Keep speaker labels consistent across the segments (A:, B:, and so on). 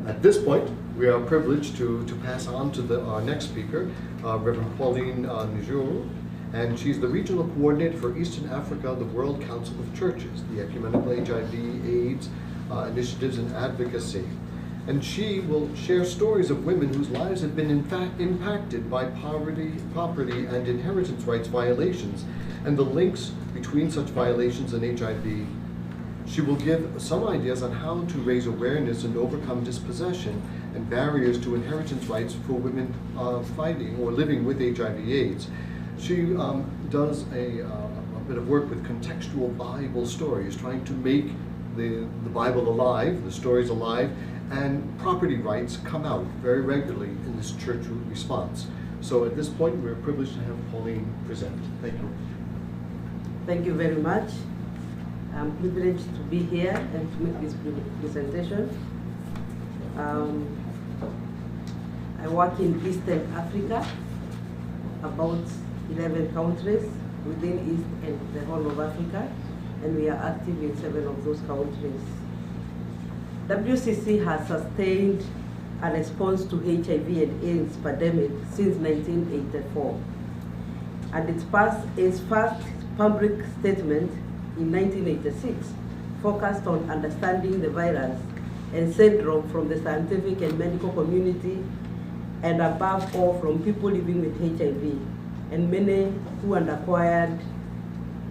A: At this point, we are privileged to pass on to our next speaker, Reverend Pauline Nijuru, and she's the Regional Coordinator for Eastern Africa, the World Council of Churches, the Ecumenical HIV/AIDS Initiatives and Advocacy. And she will share stories of women whose lives have been impacted by poverty, property, and inheritance rights violations, and the links between such violations and HIV. She will give some ideas on how to raise awareness and overcome dispossession and barriers to inheritance rights for women fighting or living with HIV/AIDS. She does a bit of work with contextual Bible stories, trying to make the Bible alive, the stories alive, and property rights come out very regularly in this church response. So at this point, we're privileged to have Pauline present. Thank you.
B: Thank you very much. I'm privileged to be here and to make this presentation. I work in Eastern Africa, about 11 countries within East and the whole of Africa, and we are active in 7 of those countries. WCC has sustained a response to HIV and AIDS pandemic since 1984, and its first public statement in 1986 focused on understanding the virus and syndrome from the scientific and medical community, and above all from people living with HIV and many who had acquired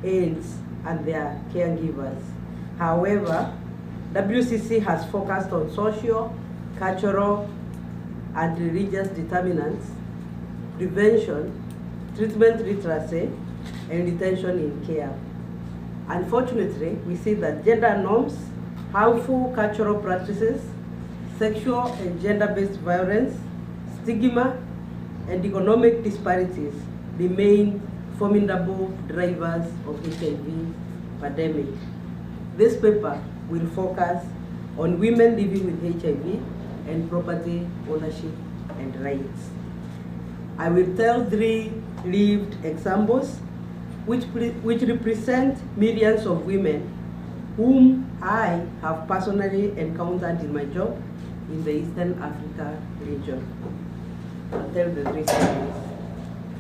B: AIDS and their caregivers. However, WCC has focused on social, cultural, and religious determinants, prevention, treatment literacy, and retention in care. Unfortunately, we see that gender norms, harmful cultural practices, sexual and gender-based violence, stigma, and economic disparities remain formidable drivers of HIV pandemic. This paper will focus on women living with HIV and property ownership and rights. I will tell 3 lived examples which represent millions of women whom I have personally encountered in my job in the Eastern Africa region. I'll tell the 3 stories.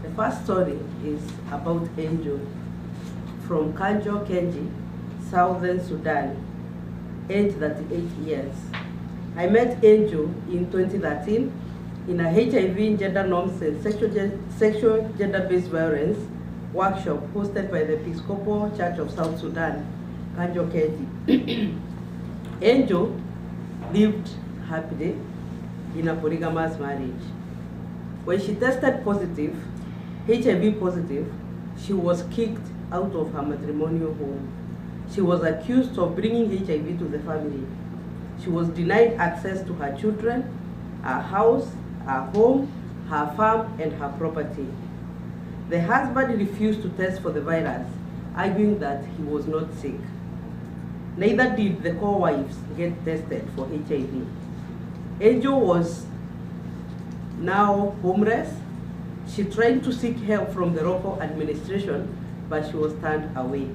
B: The first story is about Angel from Kanjo Kenji, Southern Sudan, age 38 years. I met Angel in 2013 in a HIV, gender norms, and sexual gender-based violence workshop hosted by the Episcopal Church of South Sudan, Kanjo Kenji. Angel lived happily in a polygamous marriage. When she tested positive, HIV positive, she was kicked out of her matrimonial home. She was accused of bringing HIV to the family. She was denied access to her children, her house, her home, her farm, and her property. The husband refused to test for the virus, arguing that he was not sick. Neither did the co-wives get tested for HIV. Angel was now homeless. She tried to seek help from the local administration, but she was turned away.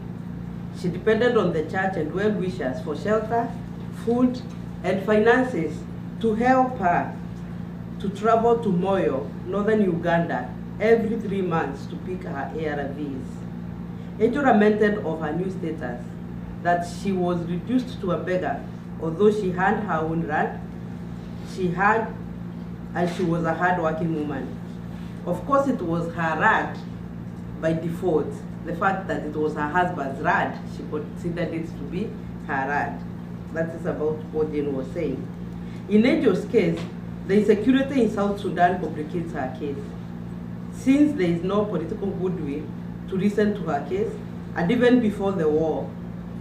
B: She depended on the church and well-wishers for shelter, food, and finances to help her to travel to Moyo, northern Uganda, every 3 months to pick her ARVs. Angel lamented of her new status, that she was reduced to a beggar, although she had her own land, and she was a hard-working woman. Of course, it was her right by default. The fact that it was her husband's right, she considered it to be her right. That is about what Jane was saying. In Angel's case, the insecurity in South Sudan complicates her case. Since there is no political goodwill to listen to her case, and even before the war,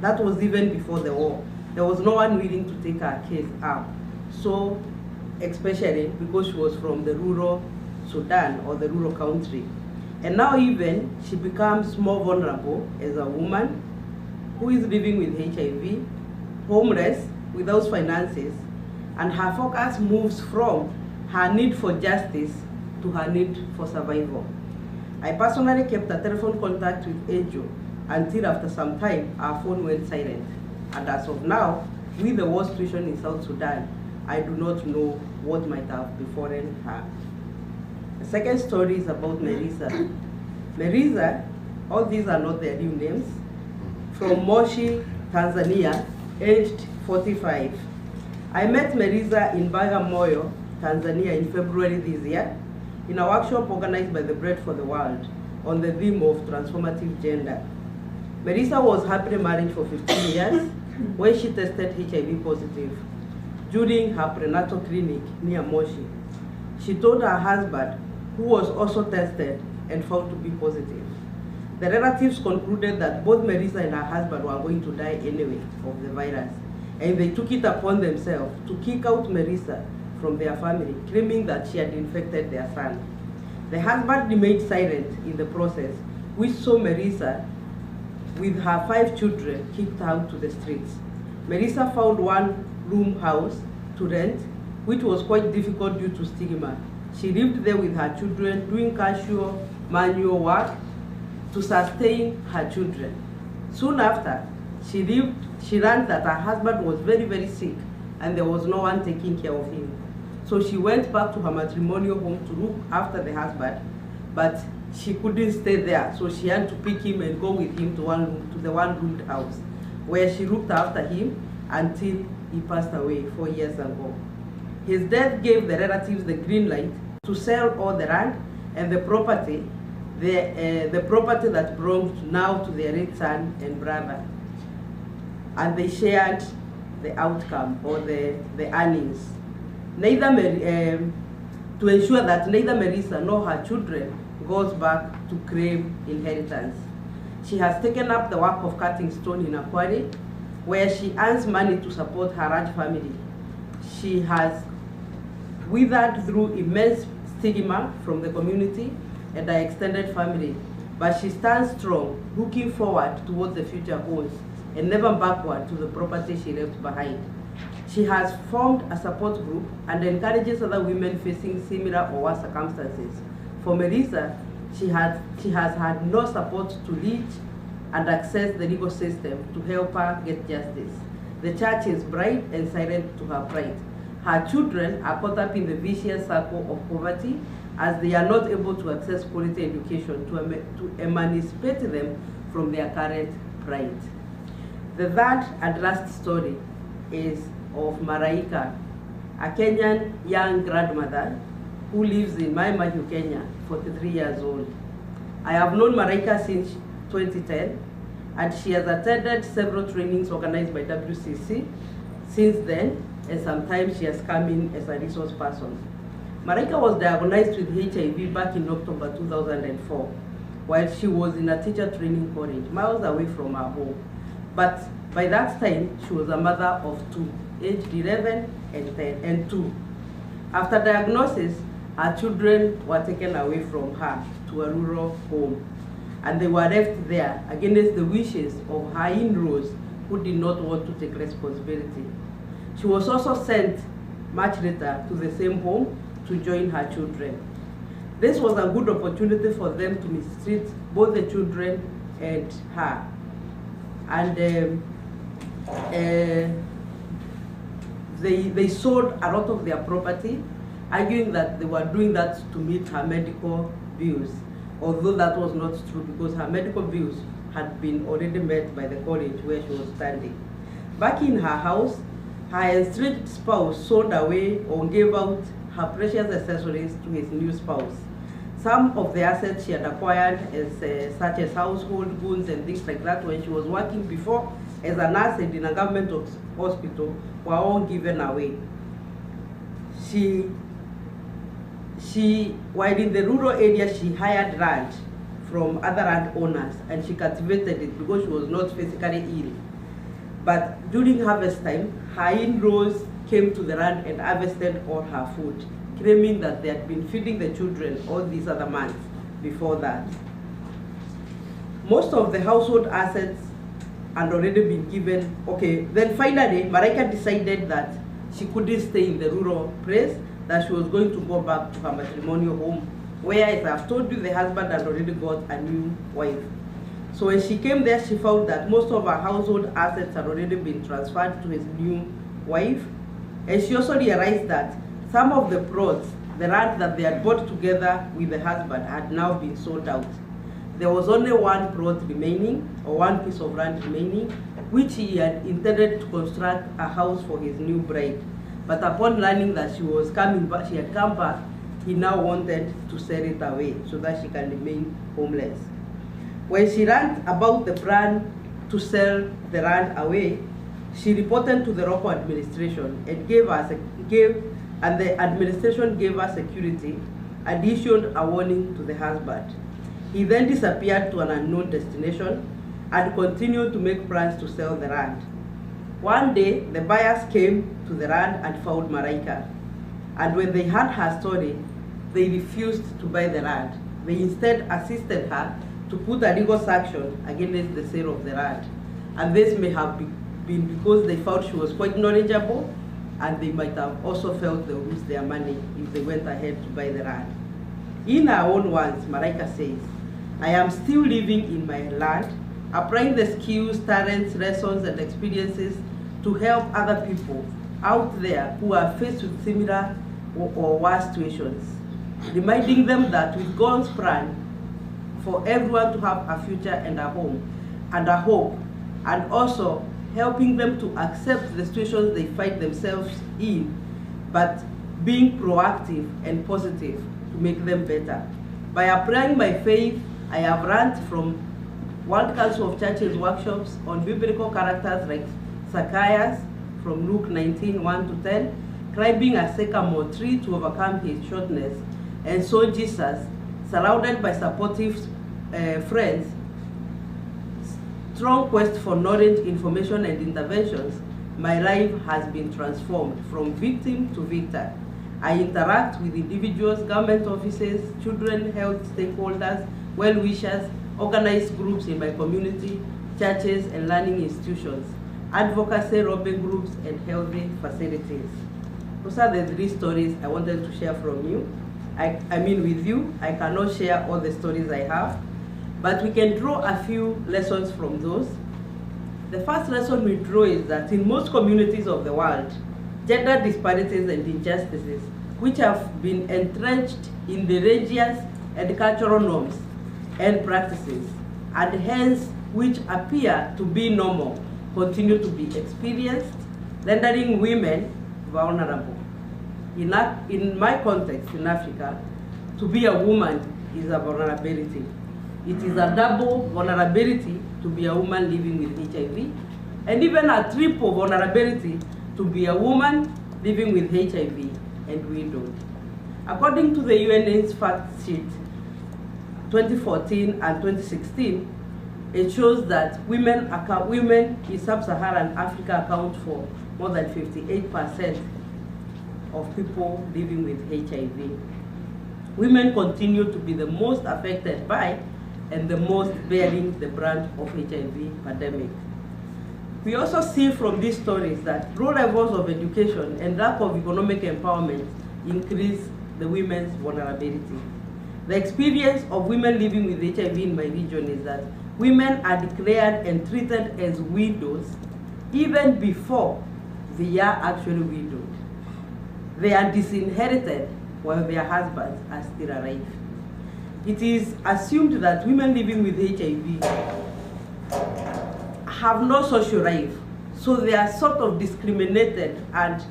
B: that was even before the war, there was no one willing to take her case up. So, especially because she was from the rural Sudan or the rural country. And now even she becomes more vulnerable as a woman who is living with HIV, homeless, without finances, and her focus moves from her need for justice to her need for survival. I personally kept a telephone contact with Angel until after some time our phone went silent. And as of now, with the war situation in South Sudan, I do not know what might have befallen her. The second story is about Marisa. Marisa, all these are not their real names, from Moshi, Tanzania, aged 45. I met Marisa in Bagamoyo, Tanzania in February this year in a workshop organized by the Bread for the World on the theme of transformative gender. Marisa was happily married for 15 years when she tested HIV positive during her prenatal clinic near Moshi. She told her husband, who was also tested and found to be positive. The relatives concluded that both Marisa and her husband were going to die anyway of the virus, and they took it upon themselves to kick out Marisa from their family, claiming that she had infected their son. The husband remained silent in the process, which saw Marisa with her 5 children kicked out to the streets. Marisa found one-room house to rent, which was quite difficult due to stigma. She lived there with her children, doing casual manual work to sustain her children. Soon after, she learned that her husband was very, very sick and there was no one taking care of him. So she went back to her matrimonial home to look after the husband, but she couldn't stay there, so she had to pick him and go with him to the one-roomed house, where she looked after him until he passed away 4 years ago. His death gave the relatives the green light to sell all the land and the property, the property that belonged now to their late son and brother. And they shared the outcome or the earnings. To ensure that neither Marisa nor her children goes back to claim inheritance. She has taken up the work of cutting stone in a quarry, where she earns money to support her large family. She has withered through immense stigma from the community and her extended family, but she stands strong, looking forward towards the future holds and never backward to the property she left behind. She has formed a support group and encourages other women facing similar or worse circumstances. For Marisa, she has had no support to reach and access the legal system to help her get justice. The church is bright and silent to her plight. Her children are caught up in the vicious circle of poverty as they are not able to access quality education to emancipate them from their current plight. The third and last story is of Maraika, a Kenyan young grandmother who lives in Maimaju, Kenya, 43 years old. I have known Maraika since 2010, and she has attended several trainings organized by WCC since then, and sometimes she has come in as a resource person. Maraika was diagnosed with HIV back in October 2004, while she was in a teacher training college, miles away from her home. But by that time, she was a mother of 2, aged 11 and 10 and 2. After diagnosis, her children were taken away from her to a rural home, and they were left there against the wishes of her in-laws who did not want to take responsibility. She was also sent much later to the same home to join her children. This was a good opportunity for them to mistreat both the children and her. And they sold a lot of their property, arguing that they were doing that to meet her medical bills, although that was not true because her medical bills had been already met by the college where she was studying. Back in her house, her estranged spouse sold away or gave out her precious accessories to his new spouse. Some of the assets she had acquired, such as household goods and things like that, when she was working before as a nurse and in a government hospital, were all given away. While in the rural area, she hired land from other landowners and she cultivated it because she was not physically ill. But during harvest time, her in-laws came to the land and harvested all her food, claiming that they had been feeding the children all these other months before that. Most of the household assets had already been given. Okay, then finally, Maraika decided that she couldn't stay in the rural place, that she was going to go back to her matrimonial home, where, as I've told you, the husband had already got a new wife. So when she came there, she found that most of her household assets had already been transferred to his new wife, And she also realized that some of the plots, the land that they had bought together with the husband, had now been sold out. There was only one plot remaining, or one piece of land remaining, which he had intended to construct a house for his new bride. But upon learning that she was coming back, she had come back, he now wanted to sell it away so that she can remain homeless. When she learned about the plan to sell the land away, she reported to the local administration and the administration gave her security and issued a warning to the husband. He then disappeared to an unknown destination and continued to make plans to sell the land. One day, the buyers came to the land and found Maraika. And when they heard her story, they refused to buy the land. They instead assisted her to put a legal sanction against the sale of the land. And this may have been because they felt she was quite knowledgeable, and they might have also felt they would lose their money if they went ahead to buy the land. In her own words, Maraika says, "I am still living in my land, applying the skills, talents, lessons, and experiences to help other people out there who are faced with similar or worse situations, reminding them that with God's plan for everyone to have a future and a home and a hope, and also helping them to accept the situations they find themselves in, but being proactive and positive to make them better. By applying my faith, I have learned from World Council of Churches workshops on biblical characters like Zacchaeus from Luke 19, 1-10, climbing a sycamore tree to overcome his shortness, and saw Jesus surrounded by supportive friends. Strong quest for knowledge, information, and interventions, my life has been transformed from victim to victor. I interact with individuals, government offices, children, health stakeholders, well-wishers, organized groups in my community, churches and learning institutions, advocacy, lobbying groups, and healthy facilities." Those are the 3 stories I wanted to share from you. With you. I cannot share all the stories I have, but we can draw a few lessons from those. The first lesson we draw is that in most communities of the world, gender disparities and injustices, which have been entrenched in the religious and cultural norms and practices, and hence which appear to be normal, continue to be experienced, rendering women vulnerable. In my context in Africa, to be a woman is a vulnerability. It is a double vulnerability to be a woman living with HIV, and even a triple vulnerability to be a woman living with HIV and widowed. According to the UN's fact sheet 2014 and 2016, it shows that women in sub-Saharan Africa account for more than 58% of people living with HIV. Women continue to be the most affected by and the most bearing the brunt of HIV pandemic. We also see from these stories that low levels of education and lack of economic empowerment increase the women's vulnerability. The experience of women living with HIV in my region is that women are declared and treated as widows even before they are actually widowed. They are disinherited while their husbands are still alive. It is assumed that women living with HIV have no social life, so they are sort of discriminated and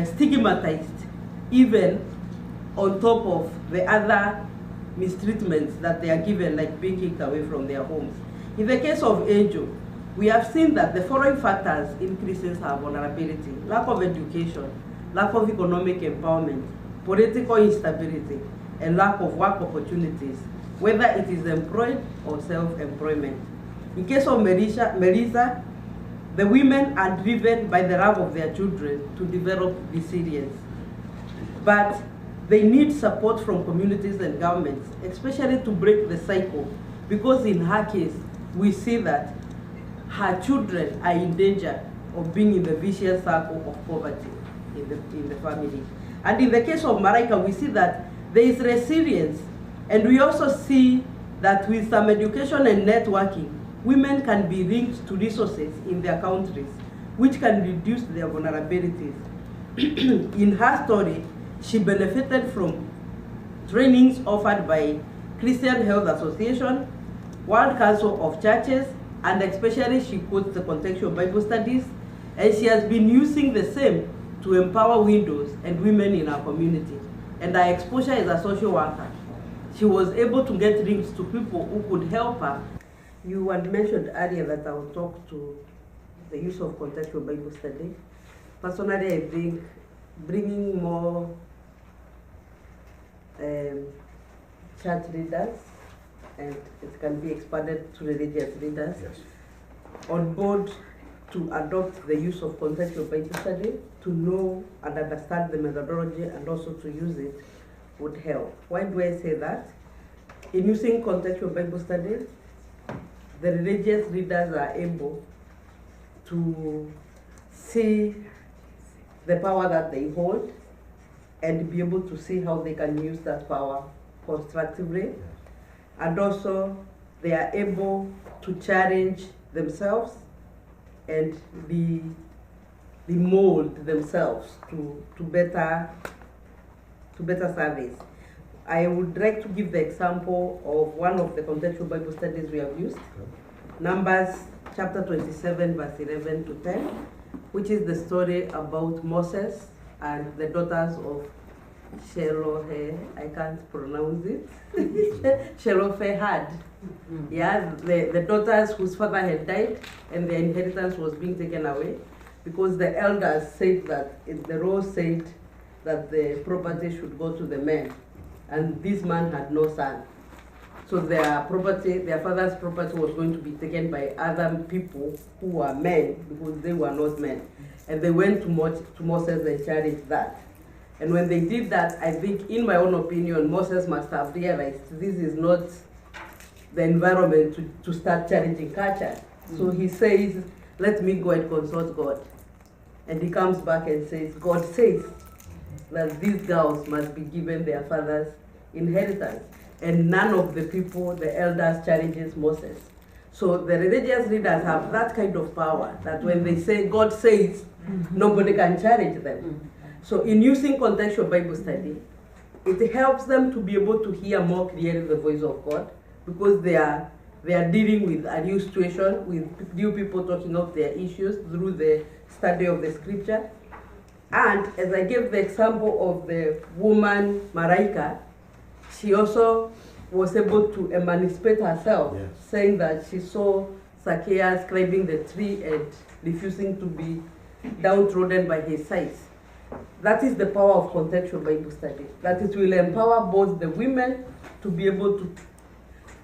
B: stigmatized, even on top of the other mistreatments that they are given, like being kicked away from their homes. In the case of Angel, we have seen that the following factors increases her vulnerability: lack of education, lack of economic empowerment, political instability, and lack of work opportunities, whether it is employed or self-employment. In case of Melissa, the women are driven by the love of their children to develop resilience. But they need support from communities and governments, especially to break the cycle, because in her case, we see that her children are in danger of being in the vicious circle of poverty in the family. And in the case of Maraika, we see that there is resilience, and we also see that with some education and networking, women can be linked to resources in their countries, which can reduce their vulnerabilities. in her story, she benefited from trainings offered by Christian Health Association, World Council of Churches, and especially she quotes the contextual Bible studies, and she has been using the same to empower widows and women in our community. And her exposure as a social worker, she was able to get links to people who could help her. You had mentioned earlier that I would talk to the use of contextual Bible study. Personally, I think bringing more church leaders, and it can be expanded to religious leaders,
A: Yes.
B: on board to adopt the use of contextual Bible study, to know and understand the methodology and also to use it would help. Why do I say that? In using contextual Bible study, the religious leaders are able to see the power that they hold and be able to see how they can use that power constructively. And also they are able to challenge themselves and the mold themselves to better service. I would like to give the example of one of the contextual Bible studies we have used. Numbers chapter 27 verse 11 to 10, which is the story about Moses and the daughters of Shelohe, I can't pronounce it, Shelofehad. Yeah, the daughters whose father had died and their inheritance was being taken away because the elders said that the law said that the property should go to the men, and this man had no son. So their property, their father's property, was going to be taken by other people who were men because they were not men. And they went to Moses and challenged that. And when they did that, I think, in my own opinion, Moses must have realized this is not the environment to start challenging culture. So he says, let me go and consult God. And he comes back and says, God says that these girls must be given their father's inheritance. And none of the people, the elders, challenges Moses. So the religious leaders have that kind of power that when they say God says, nobody can challenge them. So in using contextual Bible study, it helps them to be able to hear more clearly the voice of God, because they are dealing with a new situation, with new people talking of their issues through the study of the scripture. And as I gave the example of the woman Maraika, she also was able to emancipate herself, yes, saying that she saw Zacchaeus climbing the tree and refusing to be downtrodden by his size. That is the power of contextual Bible study, that it will empower both the women to be able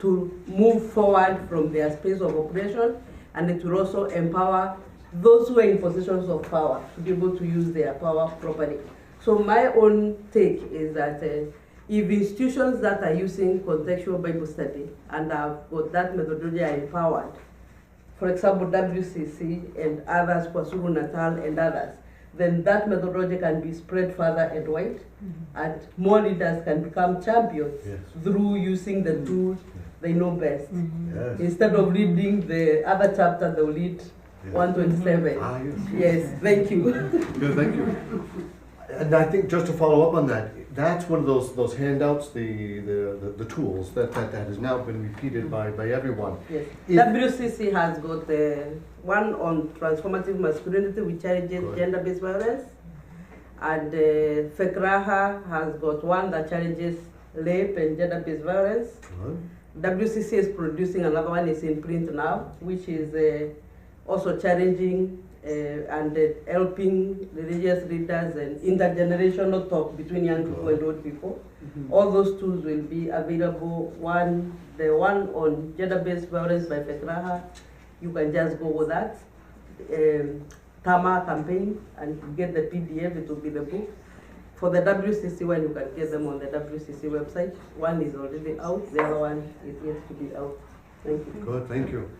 B: to move forward from their space of oppression, and it will also empower those who are in positions of power to be able to use their power properly. So my own take is that if institutions that are using contextual Bible study and have got that methodology are empowered, for example, WCC and others, KwaZulu Natal and others, then that methodology can be spread further and wide, and more leaders can become champions, yes, through using the tools they know best. Yes. Instead of reading the other chapter, they'll read 127. Yes, thank you.
A: Good, thank you. And I think just to follow up on that, that's one of those handouts, the tools that has now been repeated by everyone.
B: Yes. WCC has got one on transformative masculinity, which challenges gender-based violence, and FECRAHA has got one that challenges rape and gender-based violence. WCC is producing another one, is in print now, which is also challenging and helping religious leaders and intergenerational talk between young people and old people. All those tools will be available. The one on gender-based violence by FECRAHA, you can just go with that. TAMA campaign, and you get the PDF, it will be the book. For the WCC one, you can get them on the WCC website. One is already out, the other one is yet to be out. Thank you.
A: Good, thank you.